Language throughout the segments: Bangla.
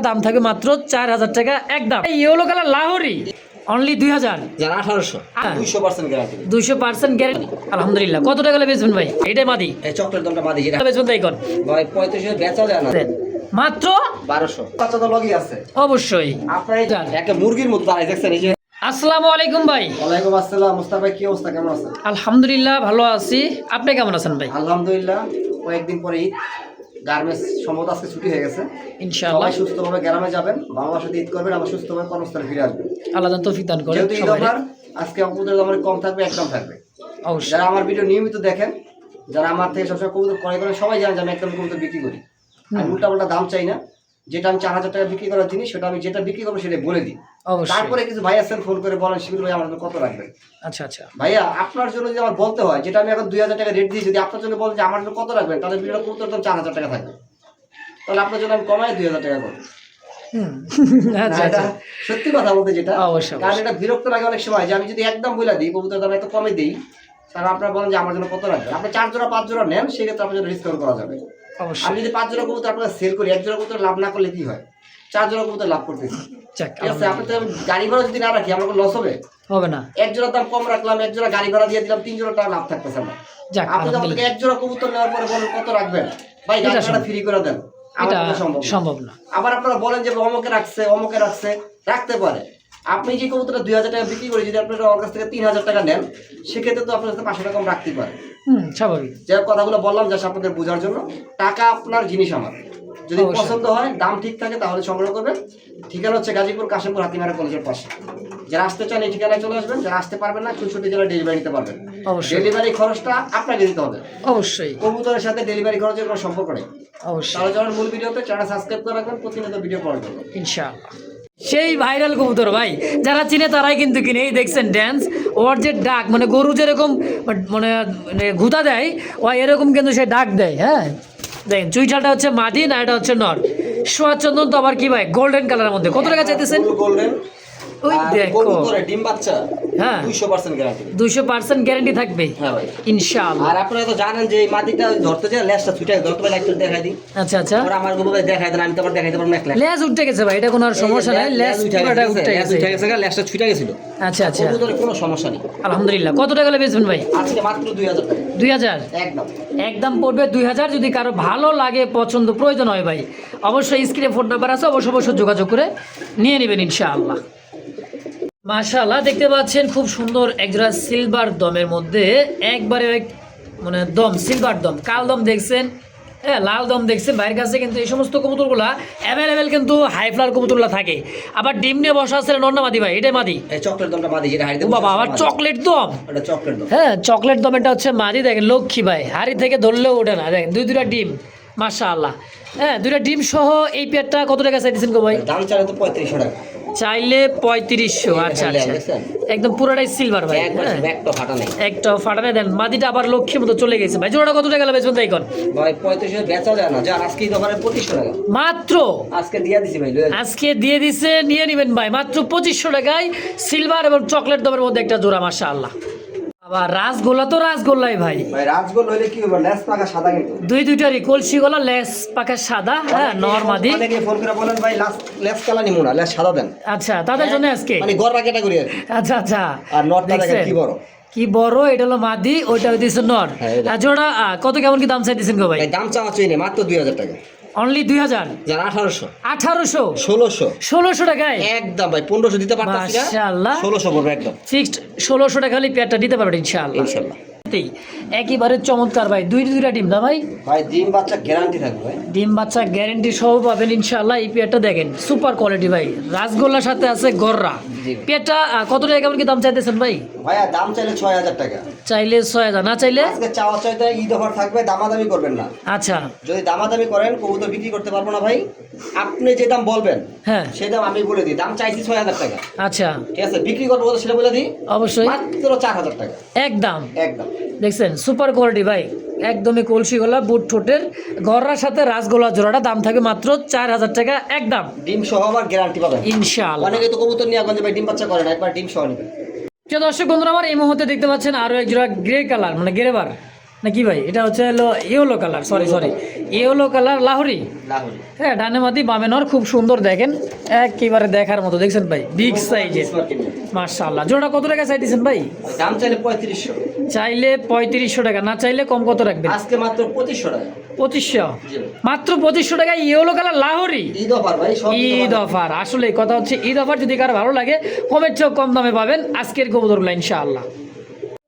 দাম থাকবে মাত্র 4000 টাকা একদম। এই yellow colour Lahori only 2000 1800 200% guarantee 200% guarantee. আলহামদুলিল্লাহ। কত টাকা হলে বেচবেন ভাই? এটাই মাদি, এই চকলেট দামটা মাদি যেটা বেচবেন তাই কোন ভাই 3500 বেচা যায় না মাত্র 1200 বাচ্চা তো লগই আছে অবশ্যই। আপনার এই একটা মুরগির মতো দাঁড়ায় দেখছেন এই যে। আসসালামু আলাইকুম ভাই। ওয়ালাইকুম আসসালাম মুস্তাফা ভাই, কি অবস্থা, কেমন আছেন? আলহামদুলিল্লাহ ভালো আছি, আপনি কেমন আছেন ভাই? আলহামদুলিল্লাহ। কয়েকদিন পরে ঈদ, গার্মেন্টস সম্ভবত আজকে ছুটি হয়ে গেছে। ইনশাআল্লাহ সবাই সুস্থভাবে গ্রামে যাবেন, বাবার সাথে ঈদ করবেন, আবার সুস্থভাবে কর্মস্থলে ফিরে আসবেন। আল্লাহ যেন তৌফিক দান করে যেহেতু ঈদ সবাইকে। অফার, আজকে আপনাদের আমার কম থাকবে, একদম থাকবে। অবশ্যই। যারা আমার ভিডিও নিয়মিত দেখেন, যারা আমার থেকে সবসময় কবুতর ক্রয় করেন, সবাই জানেন যে আমি একদম কবুতর বিক্রি করি। আমি উল্টা দাম চাই না। যেটা আমি 4000 টাকা বিক্রি করার জিনিস, সেটা আমি যেটা বিক্রি করবো সেটা বলে দিই। অবশ্যই। তারপরে কিছু ভাই আছেন ফোন করে বলেন শিবির ভাই আমার জন্য কত রাখবেন। আচ্ছা আচ্ছা ভাইয়া আপনার জন্য যদি আমার বলতে হয়, যেটা আমি এখন 2000 টাকা রেট দিই, যদি আপনার জন্য বলেন যে আমার জন্য কত রাখবেন, তাহলে ভিডিওটা কবুতর দাম 4000 টাকা থাকবে। তাহলে আপনার জন্য আমি কমাই 2000 টাকা করবো। আচ্ছা এটা আচ্ছা সত্যি কথা বলতে, যেটা অবশ্যই। কারণ এটা বিরক্ত লাগে অনেক সময় যে আমি যদি একদম বলে দিই কবুতর দাম এত কমে দিই, তাহলে আপনারা বলেন যে আমার জন্য কত রাখবেন। আপনি 4 জোড়া 5 জোড়া নেন, সেক্ষেত্রে আপনার জন্য ডিসকাউন্ট করা যাবে। অবশ্যই। আমি যদি 5 জোড়া কবুতর আপনার সেল করি, 1 জোড়া কবুতর লাভ না করলে কি হয়? 4 জোড়া কবুতর লাভ করতেছি। যাক, ঠিক আছে, আপনি তো গাড়ি ভাড়া যদি না রাখি আমার লস হবে। হবে না। 1 জোড়ার দাম কম রাখলাম, 1 জোড়া গাড়ি ভাড়া দিয়ে দিলাম, 3 জোড়া টাকা লাভ থাকতেছে না। যাক, আপনি যখন থেকে 1 জোড়া কবুতর নেওয়ার পরে বলেন কত রাখবেন, ভাই গাড়ি ভাড়া ফ্রি করে দেন, এটা এটা সম্ভব না। আবার আপনারা বলেন যে অমকে রাখছে, অমকে রাখছে, রাখতে পারে। আপনি যে কবুতরটা 2000 টাকা বিক্রি করে যদি আপনারা ওর কাছ থেকে 3000 টাকা নেন, সেক্ষেত্রে তো আপনার কাছে 500 টাকা কম রাখতে পারে। স্বাভাবিক। যে কথাগুলো বললাম জাস্ট আপনাদের বোঝার জন্য। টাকা আপনার, জিনিস আমার। যদি পছন্দ হয়, দাম ঠিক থাকে, তাহলে সংগ্রহ করবেন। ঠিকানা হচ্ছে গাজীপুর কাশিমপুর হাতিমারা কলেজের পাশে। যারা আসতে চান এই ঠিকানায় চলে আসবেন, যারা আসতে পারবেন না 64 জেলায় ডেলিভারি নিতে পারবেন। অবশ্যই। ডেলিভারি খরচটা আপনাকে দিতে হবে। অবশ্যই কবুতরের সাথে ডেলিভারি খরচের কোনো সম্পর্ক নেই। অবশ্যই তাহলে যখন মূল ভিডিওতে চ্যানেল সাবস্ক্রাইব করে রাখবেন, প্রতিনিয়ত ভিডিও পাওয়ার জন্য ইনশাআল্লাহ। সেই ভাইরাল কবুতর ভাই, যারা চিনে তারাই কিন্তু কিনে। এই দেখছেন ড্যান্স, ওর যে ডাক, মানে গরু যেরকম মানে ঘুতা দেয়, ও এরকম কিন্তু সে ডাক দেয়। হ্যাঁ দেখেন, চুইঠালটা হচ্ছে মাদি, না এটা হচ্ছে নর। সোয়াচন্দন তো আবার কি ভাই, গোল্ডেন কালারের মধ্যে। কত টাকা চাইতেছেন? গোল্ডেন ওই দেখো, কবুতরের ডিম বাচ্চা, হ্যাঁ 200% গ্যারান্টি। 200% গ্যারান্টি থাকবে। হ্যাঁ ভাই ইনশাআল্লাহ। আর আপনারা তো জানেন যে এই মাটিটা ধরতে যায়, লেজটা ছুটে ধরতে পারে, একটু দেখাই দিই। আচ্ছা আচ্ছা, ওরা আমার গোবরে দেখাই দেন, আমি তো আবার দেখাইতে পারবো না। একলা লেজ উঠে গেছে ভাই, এটা কোনো আর সমস্যা নাই। লেজ পুরোটা উঠে গেছে, লেজটা ছুটে গেছিল। আচ্ছা আচ্ছা, কবুতরের কোনো সমস্যা নেই। আলহামদুলিল্লাহ। কত টাকা হলে বেচবেন ভাই? আজকে মাত্র 2000 টাকা। 2000 একদম একদম পড়বে 2000। যদি কারো ভালো লাগে, পছন্দ, প্রয়োজন হয় ভাই, অবশ্যই স্ক্রিনে ফোন নাম্বার আছে, অবশ্যই যোগাযোগ করে নিয়ে নেবেন ইনশাআল্লাহ। মাশাআল্লাহ, দেখতে পাচ্ছেন খুব সুন্দর একজোড়া সিলভার দমের মধ্যে, একবারে মানে দম, সিলভার দম। কাল দম দেখছেন, হ্যাঁ লাল দম দেখছেন। ভাইয়ের কাছে কিন্তু এই সমস্ত কবুতরগুলা অ্যাভেলেবেল কিন্তু হাই ফ্লার কবুতরগুলা থাকে। আবার ডিম নিয়ে বসা আছে নন্না মাদি ভাই, এটাই মাদি। এই চকলেট দমটা মাদি, যেটা হাড়িতে বাবা আবার চকলেট দম। এটা চকলেট দম, হ্যাঁ চকলেট দম, এটা হচ্ছে মাদি। দেখেন লক্ষ্মী ভাই, হাড়ি থেকে ধরলেও ওঠে না। দেখেন দুইটা ডিম, মাশাআল্লাহ। হ্যাঁ 2টা ডিম সহ এই পেয়ারটা কত টাকা চাইতেছেন গো ভাই? দাম চাইলে তো 3500 টাকা, চাইলে 3500। আচ্ছা আচ্ছা, একদম পুরোটাই সিলভার ভাই, একটা ফাটা নেই, একটা ফাটা নেই। দেন মাদিটা আবার লক্ষ্মীর মতো চলে গেছে ভাই। জোড়াটা কত টাকা বেচবেন তাই কোন ভাই? 3500 বেচা যায় না, যার আজকে দোকানে 2500 টাকা মাত্র। আজকে দিয়ে দিছি ভাই, আজকে দিয়ে দিছে, নিয়ে নেবেন ভাই মাত্র 2500 টাকায়। সিলভার এবং চকলেট দমের মধ্যে একটা জোড়া, মাশাআল্লাহ। আবার রাসগোল্লা তো রাসগোল্লাই ভাই, ভাই রাজগোল্লা হইলে কি হবে? লেস পাকা সাদা, কিন্তু দুইটারই কলসি গলা, লেস পাকা সাদা। হ্যাঁ নরমাদি। অনেকে ফোন করে বলেন ভাই লেস কালা নিমু না, লেস সাদা দেন। আচ্ছা, তাদের জন্য আজকে মানে গড়রা ক্যাটাগরি। আচ্ছা আচ্ছা, আর নরটা দেখেন কি বড়, কি বড়। এটা হলো মাদি, ওইটা হইতেছে নর। আর জোড়া কত, কেমন কি দাম চাইতেছেন গো ভাই? দাম চাওয়া চাই না, মাত্র 2000 টাকা। অনলি 2000? যার 1800 1600 1600 টাকায় একদম ভাই। 1500 দিতে পারতাছি না, মাশাআল্লাহ। 1600 পড়বে একদম ফিক্সড। 1600 টাকা হলে পেয়ারটা দিতে পারবেন ইনশাআল্লাহ। ইনশাআল্লাহ। একেবারে চমৎকার ভাই, দুইটা ডিম না ভাই? ভাই ডিম বাচ্চা গ্যারান্টি থাকবে ভাই, ডিম বাচ্চা গ্যারান্টি সহ পাবেন ইনশাআল্লাহ। এই পেয়ারটা দেখেন সুপার কোয়ালিটি ভাই, রাসগোল্লার সাথে আছে গররা। পেয়ারটা কত টাকা, কেমন কি দাম চাইতেছেন ভাই? ভাইয়া দাম চাইলে 6000 টাকা, চাইলে 6000, না চাইলে আজকে চাওয়া চাইতে ঈদ অফার থাকবে, দামাদামি করবেন না। আচ্ছা, যদি দামাদামি করেন কবুতর বিক্রি করতে পারবো না ভাই। আপনি যে দাম বলবেন হ্যাঁ সেই দাম আমি বলে দিই। দাম চাইছি 6000 টাকা, আচ্ছা ঠিক আছে, বিক্রি করবো সেটা বলে দিই অবশ্যই মাত্র 4000 টাকা একদম। একদম দেখছেন সুপার কোয়ালিটি ভাই, একদমই কলসি গলা, বুট ঠোঁটের, গররার সাথে রাসগোল্লা জোড়াটা দাম থাকবে মাত্র 4000 টাকা একদম। ডিম সহ আবার গ্যারান্টি পাবেন ইনশাআল্লাহ। অনেকে তো কবুতর নিয়ে এখন যে ভাই ডিম বাচ্চা করে না, একবার ডিম সহ নেবেন। প্রিয় দর্শক বন্ধুরা, আমার এই মুহূর্তে দেখতে পাচ্ছেন আরো এক জোড়া গ্রে কালার, মানে গ্রেবার, নাকি ভাই? এটা হচ্ছে হলো yellow colour, sorry yellow colour Lahori. Lahori. হ্যাঁ, ডানে মাদি বামে নর, খুব সুন্দর দেখেন, একেবারে দেখার মতো। দেখছেন ভাই, বিগ সাইজের, মাশাআল্লাহ। জোড়া কত টাকা চাইতেছেন ভাই? দাম চাইলে 3500, চাইলে 3500 টাকা, না চাইলে কম কত রাখবেন? আজকে মাত্র 2500 টাকা। 2500, জি ভাই। মাত্র 2500 টাকা yellow colour Lahori. Eid offer ভাই, সব ঈদ অফার, আসলে কথা হচ্ছে ঈদ অফার। যদি কারো ভালো লাগে কমের চেয়েও কম দামে পাবেন আজকের কবুতরগুলো ইনশাআল্লাহ।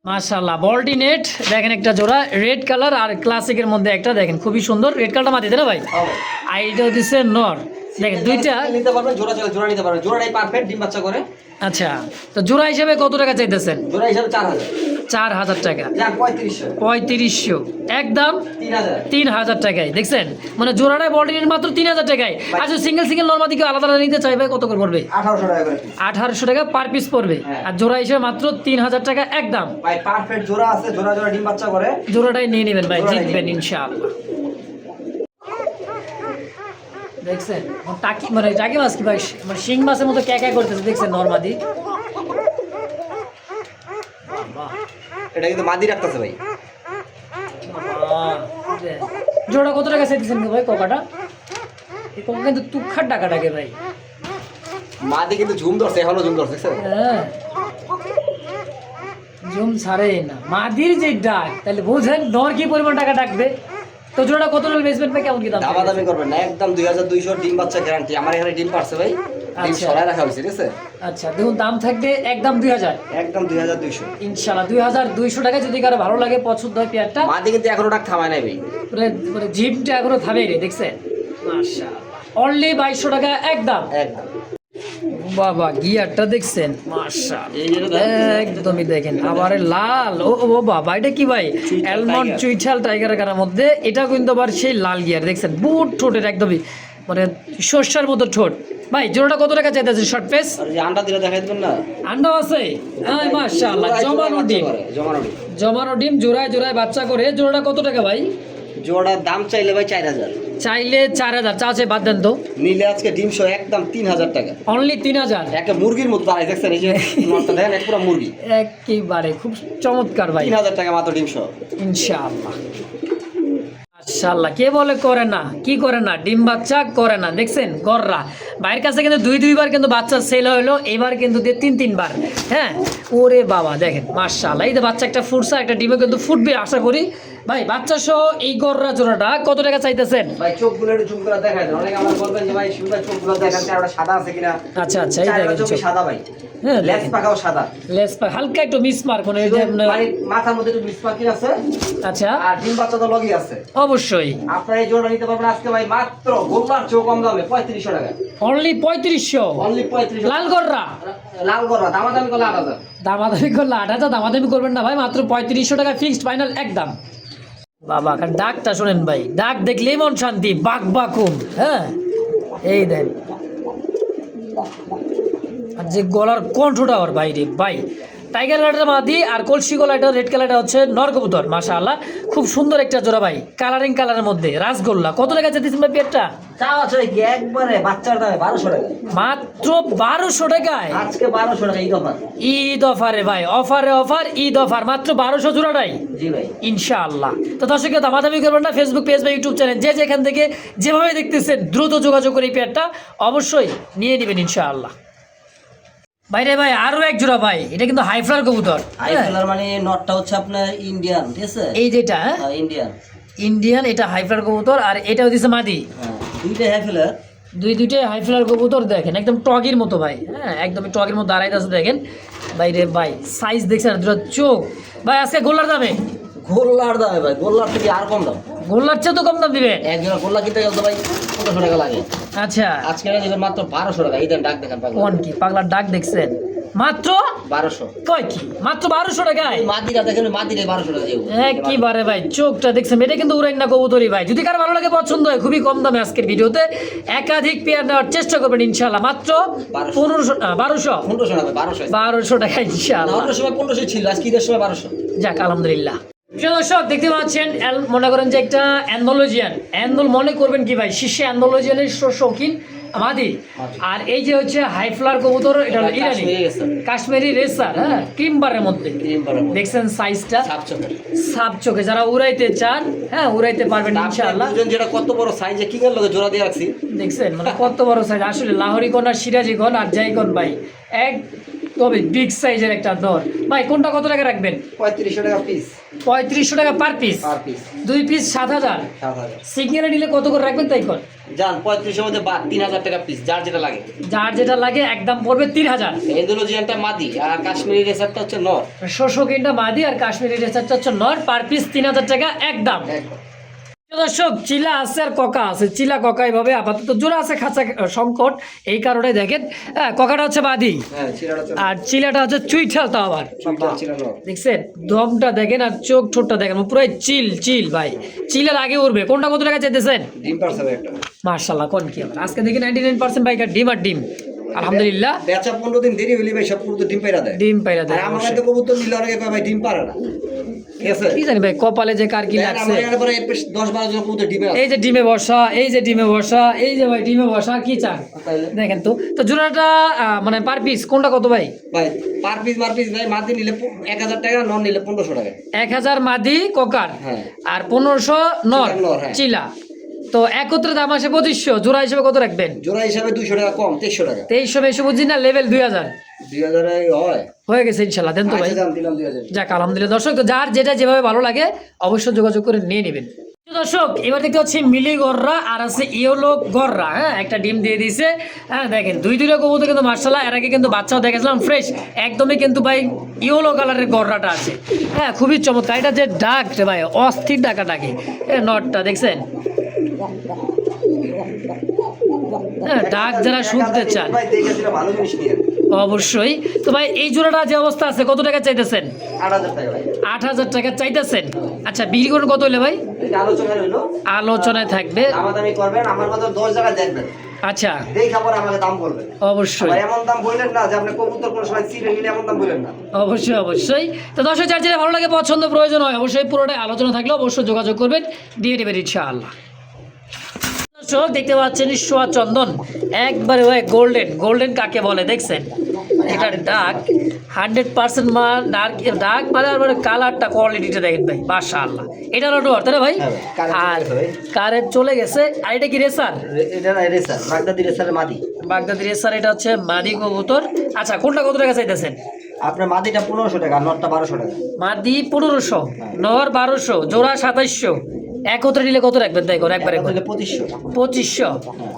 মাশাআল্লাহ, বল্টি নেট দেখেন একটা জোড়া, রেড কালার আর ক্লাসিকের মধ্যে একটা দেখেন, খুবই সুন্দর। রেড কালারটা মাটিতে না ভাই? হ্যাঁ ভাই। আর এটা দিচ্ছে নর, দেখেন দুইটা। নিতে পারবেন, জোড়া চাইলে জোড়া নিতে পারবেন, জোড়াটাই পারফেক্ট, ডিম বাচ্চা করে। আচ্ছা, তো জোড়া হিসেবে কত টাকা চাইতেছেন? জোড়া হিসাবে 4000, 4000 টাকা। যাক 3500, 3500, একদম 3000। 3000 টাকায়। দেখছেন, মানে জোড়াটায় বল্টি নেট মাত্র 3000 টাকায়। আচ্ছা, সিঙ্গেল নর্মাল দিকে আলাদা আলাদা নিতে চাইবে কত করে পড়বে? 1800 টাকা করে piece। 1800 টাকা পার পিস পড়বে। হ্যাঁ। আর জোড়া হিসেবে মাত্র 3000 টাকা একদম। ভাই পারফেক্ট জোড়া আছে, জোড়া জোড়া ডিম বাচ্চা করে। জোড়াটাই নিয়ে নেবেন ভাই, জোড়াটাই জিতবেন নিয়ে ইনশাআল্লাহ। দেখছেন টাকি, মানে টাকি মাছ কি ভাই, মানে শিং মাছের মতো ক্যাকা করতেছে, দেখছেন নরমাদি। এটা কিন্তু মাদি রাখতেছে ভাই। জোড়া কত টাকা চাইতেছেন ভাই কোকাটা? এই কোকা কিন্তু তুখার টাকা টাকে ভাই। মাদি কিন্তু ঝুম ধরছে, এখনো ঝুম ধরছে, দেখছেন? হ্যাঁ, জুম ছাড়ে না মাদির যে ডাক, তাহলে বুঝেন নর কি পরিমাণ টাকা ডাকবে। তো জোড়া কত টাকা বেচবেন ভাই, কেমন কি দাম? দামাদামি করবেন না, একদম 2200 ডিম বাচ্চা গ্যারান্টি। আমার এখানে ডিম পারছে ভাই, ডিম আচ্ছা। সরাই রাখা হয়েছে, ঠিক আছে? আচ্ছা, দেখুন দাম থাকবে একদম 2000, একদম 2200। ইনশাআল্লাহ 2200 টাকা। যদি কারো ভালো লাগে, পছন্দ হয় পেয়ারটা, মাদি কিন্তু এখনো ডাক থামায় নাই ভাই। মানে জিমটা এখনো থামে রে, দেখছেন? মাশাআল্লাহ, অনলি 2200 টাকা একদম। একদম। বাবা, গিয়ারটা দেখছেন? মাশাআল্লাহ, একদমই দেখেন, আবার লাল। ও ও বাবা, এটা কি ভাই? অ্যালমন্ড চুইঠাল টাইগারের গানার মধ্যে। এটা কিন্তু আবার সেই লাল গিয়ার, দেখছেন? বুট ঠোঁটের একদমই মানে শস্যার মতো ঠোঁট। ভাই জোড়াটা কত টাকা চাইতেছে শর্ট পেস? আর যে আন্ডা দিলে দেখাই দিবেন না? আন্ডা আছে? হ্যাঁ, মাশাআল্লাহ, জমানো ডিম। জমানো ডিম, জমানো ডিম, জোড়ায় জোড়ায় বাচ্চা করে। জোড়াটা কত টাকা ভাই? জোড়ার দাম চাইলে ভাই 4000, চাইলে 4000, চাচে বাদ দেন তো। নিলে আজকে ডিম সহ একদম 3000 টাকা। অনলি 3000। একটা মুরগির মতো দাঁড়াই, দেখছেন? এই যে নটটা দেখেন, এক পুরো মুরগি। একেবারে খুব চমৎকার ভাই, 3000 টাকা মাত্র ডিম সহ। ইনশাআল্লাহ। মাশাআল্লাহ, কে বলে করে না? কি করে না? ডিম বাচ্চা করে না, দেখছেন? গররা ভাইয়ের কাছে কিন্তু দুইবার কিন্তু বাচ্চা সেল হলো, এবার কিন্তু 3বার। হ্যাঁ, ওরে বাবা, দেখেন মাশাআল্লাহ, এই যে বাচ্চা একটা ফুটছে, একটা ডিমে কিন্তু ফুটবে আশা করি। ভাই বাচ্চা সহ এই গররা জোড়াটা কত টাকা চাইতেছেন? ভাই চোখগুলো একটু জুম করে দেখাই দেন, অনেকে আমার বলবেন যে ভাই শুনবা চোখগুলো দেখান, চারটা সাদা আছে কিনা। আচ্ছা আচ্ছা, এই দেখেন চোখ সাদা ভাই, হ্যাঁ, লেজ পাকাও সাদা, লেস পা হালকা একটু মিসমার্ক, মানে এই যে মানে মাথার মধ্যে একটু মিসপাকি আছে। আচ্ছা, আর ডিম বাচ্চা তো লগই আছে। অবশ্যই আপনারা এই জোড়া নিতে পারবেন আজকে ভাই মাত্র গোল্লার চেয়েও কম দামে 3500 টাকা। অনলি 3500। অনলি 3500। লাল গররা লাল গররা দামাদামি করলে 8000। দামাদামি করলে 8000, দামাদামি করবেন না ভাই, মাত্র 3500 টাকা ফিক্সড ফাইনাল একদম। বাবা, ডাকটা শোনেন ভাই, ডাক দেখলেই মন শান্তি, বাক বাকুম। হ্যাঁ, এই দেন, আর যে গলার কণ্ঠটা ওর বাইরে ভাই। টাইগার কালারটা মাদি, আর কলসি গলাটা রেড কালারটা হচ্ছে নর কবুতর। মাশাআল্লাহ, খুব সুন্দর একটা জোড়া ভাই, কালারিং কালারের মধ্যে রাসগোল্লা। কত টাকা চাইতেছেন ভাই পেয়ারটা? চাও আছে কি একবারে বাচ্চার দামে 1200 টাকা। মাত্র 1200 টাকায় আজকে 1200 টাকা ঈদ অফার। ঈদ অফারে ভাই, অফারে অফার, ঈদ অফার, মাত্র 1200 জোড়াটাই জি ভাই, ইনশাআল্লাহ। তো দর্শকরা দামাদামি করবেন না, ফেসবুক পেজ বা ইউটিউব চ্যানেল যে যেখান থেকে যেভাবে দেখতেছেন দ্রুত যোগাযোগ করে এই পেয়ারটা অবশ্যই নিয়ে নেবেন ইনশাআল্লাহ। ভাইরে ভাই, আরো এক জোড়া ভাই, এটা কিন্তু হাইফ্লার কবুতর। হাই কালার মানে নটটা হচ্ছে আপনার ইন্ডিয়ান, ঠিক আছে? এই যেটা ইন্ডিয়ান, ইন্ডিয়ান, এটা হাইফ্লার কবুতর, আর এটা হচ্ছে মাদি। দুইটা হাই কালার, দুইটাই হাইফ্লার কবুতর। দেখেন একদম টগির মতো ভাই, হ্যাঁ, একদমই টগির মতো দাঁড়াইতে আছে। দেখেন ভাইরে ভাই, সাইজ দেখছেন, দুটো চোখ ভাই। আজকে গোল্লার দামে, গোল্লার দামে ভাই, গোল্লার থেকে আর কম দাম। গোল্লার চেয়ে তো কম দাম দিবেন। একজন গোল্লা কিনতে গেলে তো ভাই 1500 টাকা লাগে। আচ্ছা, আজকে দিবেন মাত্র 1200 টাকা। এই দেন ডাক দেখেন পাগল। কোন কি পাগলার ডাক দেখছেন? মাত্র 1200। কয় কি মাত্র 1200 টাকায়? মাদিরা দেখেন, মাদিরে 1200 টাকা দেব। একেবারে ভাই, চোখটা দেখছেন, এটা কিন্তু উড়াইন না কবুতরি ভাই। যদি কারো ভালো লাগে, পছন্দ হয়, খুবই কম দামে আজকের ভিডিওতে একাধিক পেয়ার নেওয়ার চেষ্টা করবেন ইনশাআল্লাহ। মাত্র 1200 1500 টাকা, 1200 টাকা ইনশাআল্লাহ। অন্য সময় 1500 ছিল, আজকে ঈদের সময় 1200। যাক, আলহামদুলিল্লাহ। প্রিয় দর্শক, দেখতে পাচ্ছেন মনে করেন যে একটা অ্যান্ডোলজিয়ান। অ্যান্ডোল মনে করবেন কি ভাই, শীর্ষে অ্যান্ডোলজিয়ানের শৌখিন মাদি। আর এই যে হচ্ছে হাই ফ্লাওয়ার কবুতর, এটা হলো ইরানি কাশ্মীরি রেসার, হ্যাঁ ক্রিমবারের মধ্যে দেখছেন সাইজটা সাপ চোখে। যারা উড়াইতে চান হ্যাঁ উড়াইতে পারবেন ইনশাআল্লাহ। যেটা কত বড় সাইজে কি গেল জোড়া দিয়ে রাখছি দেখছেন মানে কত বড় সাইজ, আসলে লাহোরি কোন আর সিরাজি কোন আর যাই কোন ভাই এক তবে বিগ সাইজের একটা নর। ভাই কোনটা কত টাকা রাখবেন? 3500 টাকা পিস। 3500 টাকা পার পিস। দুই পিস 7000। সিগন্যালে নিলে কত করে রাখবেন তাই কোন? জান 3500 মধ্যে 3000 টাকা পিস, যার যেটা লাগে। যার যেটা লাগে একদম পড়বে 3000। এন্ডোলজিয়ানটা মাদি আর কাশ্মীরি রেসারটা হচ্ছে নর। শোষকিনটা মাদি আর কাশ্মীরি রেসারটা হচ্ছে নর, পার পিস 3000 টাকা একদম। দর্শক চিলা আছে আর ককা আছে, চিলা ককা এইভাবে আপাতত জোড়া আছে, খাঁচা সংকট এই কারণে দেখেন। হ্যাঁ ককাটা হচ্ছে বাদি আর চিলাটা হচ্ছে চুইঠাল। তো আবার দেখছেন দমটা দেখেন আর চোখ ঠোঁটটা দেখেন পুরো চিল চিল ভাই, চিলের আগে উঠবে। কোনটা কত টাকা চাইতেছেন? মার্শাল্লাহ কোন কি আবার আজকে দেখি 99% বাইকার ডিম আর ডিম আলহামদুলিল্লাহ। বেচা 15 দিন দেরি হইলে ভাই সব পুরো ডিম পাইরা দেয়। ডিম পাইরা দেয়। আমার কাছে কবুতর নিলে অনেকে কয় ভাই ডিম পারে না। ঠিক আছে কি জানি ভাই কপালে যে কার কি লাগছে। আমার পরে 10-12 জন কবুতর ডিমে আছে। এই যে ডিমে বসা, এই যে ডিমে বসা, এই যে ভাই ডিমে বসা কি চান দেখেন তো। তো জোড়াটা মানে পার পিস কোনটা কত ভাই? ভাই পার পিস ভাই মাদি নিলে 1000 টাকা, নন নিলে 1500 টাকা। 1000 মাদি কোকার আর 1500 নর চিলা। তো একত্রে দাম আসে 2500। জোড়া হিসেবে কত রাখবেন? জোড়া হিসাবে 200 টাকা কম, 2300 টাকা। 2300 বেশি বুঝছি না, লেভেল 2000 হয় হয়ে গেছে ইনশাল্লাহ। দেন তো ভাই। দিলাম 2000। যাক আলহামদুলিল্লাহ। দর্শক তো যার যেটা যেভাবে ভালো লাগে অবশ্যই যোগাযোগ করে নিয়ে নেবেন। দর্শক এবার দেখতে হচ্ছে মিলি গররা আর আছে ইয়েলো গররা। হ্যাঁ একটা ডিম দিয়ে দিয়েছে। হ্যাঁ দেখেন দুইটা কবুতর কিন্তু মার্শাল্লাহ। এর আগে কিন্তু বাচ্চাও দেখেছিলাম ফ্রেশ একদমই, কিন্তু ভাই ইয়েলো কালারের গররাটা আছে। হ্যাঁ খুবই চমৎকার। এটা যে ডাক রে ভাই অস্থির ডাকা ডাকে নটটা দেখছেন। হ্যাঁ ডাক যারা শুনতে চান অবশ্যই। তো ভাই এই জোড়াটা যে অবস্থা আছে কত টাকা চাইতেছেন? 8000 টাকা চাইতেছেন। আচ্ছা বিক্রি করুন কত হইলে ভাই? আলোচনায় থাকবে, দামাদামি করবেন, আমার কথা 10 জায়গা দেখবেন। আচ্ছা দেখা পরে আমাকে দাম বলবেন অবশ্যই। এমন দাম বললেন না যে আপনি কবুতর কোন সময় চিড়ে নিলে এমন দাম বললেন না। অবশ্যই অবশ্যই। তো দর্শক যার যেটা ভালো লাগে পছন্দ প্রয়োজন হয় অবশ্যই পুরোটাই আলোচনা থাকলে অবশ্যই যোগাযোগ করবেন, দিয়ে দেবেন ইনশাআল্লাহ। দর্শক দেখতে পাচ্ছেন সোয়া চন্দন একবারে ওই গোল্ডেন। গোল্ডেন কাকে বলে দেখছেন? এটার ডাক 100% মাল ডাক মানে আর কালারটা কোয়ালিটিটা দেখেন ভাই মাশাআল্লাহ। এটা হলো ডোর তাই না ভাই? আর কারেন্ট চলে গেছে। আর এটা কি রেসার? এটা রেসার, বাগদাদি রেসারের মাদি। বাগদাদি রেসার, এটা হচ্ছে মাদি কবুতর। আচ্ছা কোনটা কত টাকা চাইতেছেন? আপনার মাদিটা 1500 টাকা, নরটা 1200 টাকা। মাদি 1500, নর 1200, জোড়া 2700। একত্রে নিলে কত রাখবেন তাই করে? একবারে 2500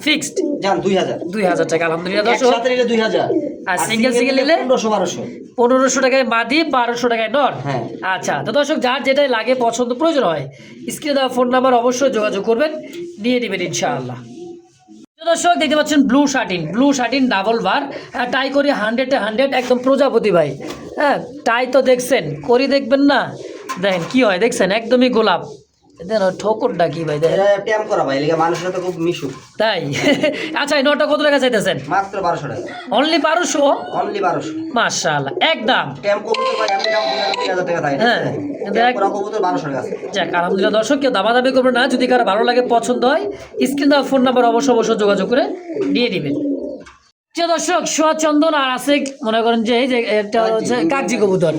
ফিক্সড। জান 2000 টাকা আলহামদুলিল্লাহ। দর্শক একসাথে নিলে 2000 আর সিঙ্গেল নিলে 1500 টাকায় মাদি, 1200 টাকায় নর। আচ্ছা তো দর্শক যার যেটাই লাগে পছন্দ প্রয়োজন হয় স্ক্রিনে দেওয়া ফোন নাম্বার অবশ্যই যোগাযোগ করবেন, নিয়ে নেবেন ইনশাআল্লাহ। দর্শক দেখতে পাচ্ছেন ব্লু শার্টিন ডাবল বার টাই করি 100 একদম প্রজাপতি ভাই। হ্যাঁ টাই তো দেখছেন, করি দেখবেন না দেখেন কি হয় দেখছেন, একদমই গোলাপ। দেন ঠোকরটা কি ভাই দেখেন ট্যাম করা ভাই, লাগা মানুষের সাথে খুব মিশু তাই। আচ্ছা এই নটা কত টাকা চাইতেছেন? মাত্র 1200 টাকা। অনলি 1200? অনলি 1200 মাশাআল্লাহ একদম। ট্যাম কবুতর ভাই আমি দাম 3000 টাকা দেই। হ্যাঁ দেখ পুরো কবুতর 1200 টাকা আছে। যাক আলহামদুলিল্লাহ। দর্শক কেউ দামাদামি করবে না, যদি কারো ভালো লাগে পছন্দ হয় স্ক্রিনে দেওয়া ফোন নাম্বার অবশ্যই যোগাযোগ করে নিয়ে নেবেন। দর্শক সোয়া চন্দন আর আছে মনে করেন যে এই যে একটা হচ্ছে কাগজি কবুতর,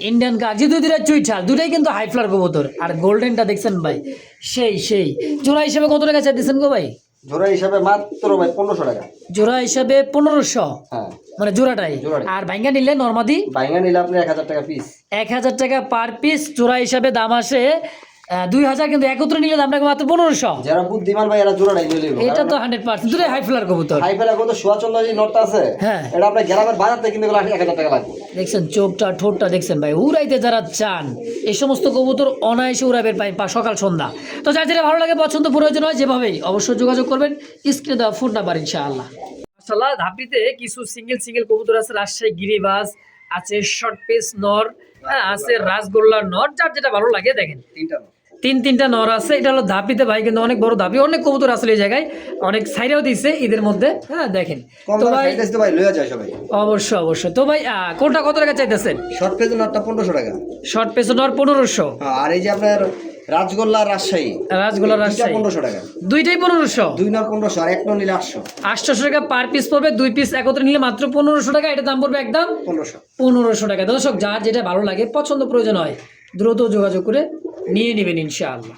ইন্ডিয়ান কাগজি, দুইটা চুইঠাল, দুটাই কিন্তু হাই ফ্লাওয়ার কবুতর। আর গোল্ডেনটা দেখছেন ভাই সেই জোড়া হিসেবে কত টাকা চাইতেছেন গো ভাই? জোড়া হিসাবে মাত্র ভাই 1500 টাকা। জোড়া হিসাবে 1500? হ্যাঁ মানে জোড়াটাই। আর ভাঙ্গা নিলে নরমাদি ভাঙ্গা নিলে আপনি 1000 টাকা পিস। 1000 টাকা পার পিস। জোড়া হিসাবে দাম আসে 2000, কিন্তু একত্রে নিলে দাম রাখবে মাত্র 1500। যারা বুদ্ধিমান ভাই এরা জোড়াটাই নিয়ে নেবে। এটা তো 100% দুটোই হাই ফ্লাওয়ার কবুতর। হাই ফ্লাওয়ার কবুতর সোয়া চন্দন যে নটটা আছে হ্যাঁ এটা আপনার গ্রামের বাজার থেকে কিনতে গেলে 1000 টাকা লাগবে। দেখছেন চোখটা ঠোঁটটা দেখছেন ভাই। উড়াইতে যারা চান এই সমস্ত কবুতর অনায়াসে উড়াবেন ভাই সকাল সন্ধ্যা। তো যার যেটা ভালো লাগে পছন্দ প্রয়োজন হয় যেভাবেই অবশ্যই যোগাযোগ করবেন, স্ক্রিনে দেওয়া ফোন নাম্বার ইনশাআল্লাহ। মাশাআল্লাহ ধাপিতে কিছু সিঙ্গেল কবুতর আছে, রাজশাহী গিরিবাজ আছে, শর্ট পেস নর আছে, রাজগোল্লার নর, যার যেটা ভালো লাগে দেখেন তিনটা নর আছে। এটা হলো ধাপিতে ভাই, কিন্তু অনেক বড় ধাপি, অনেক কবুতর আসলে এই জায়গায় অনেক সাইডেও দিচ্ছে ঈদের মধ্যে। হ্যাঁ দেখেন তো ভাই লইয়া যায় সবাই অবশ্যই। তো ভাই কোনটা কত টাকা চাইতেছেন? শর্ট পেজ নটটা 1500 টাকা। শর্ট পেস নর 1500। আর এই যে আপনার রাজগোল্লা রাজশাহী, রাজগোল্লা রাজশাহী 1500 টাকা, দুইটাই 1500। 2 নর 1500 আর 1 নর নিলে 800। 800 টাকা পার পিস পড়বে, 2 পিস একত্রে নিলে মাত্র 1500 টাকা। এটা দাম পড়বে একদম 1500 টাকা। দর্শক যার যেটা ভালো লাগে, পছন্দ প্রয়োজন হয়, দ্রুত যোগাযোগ করে নিয়ে নেবেন ইনশাআল্লাহ।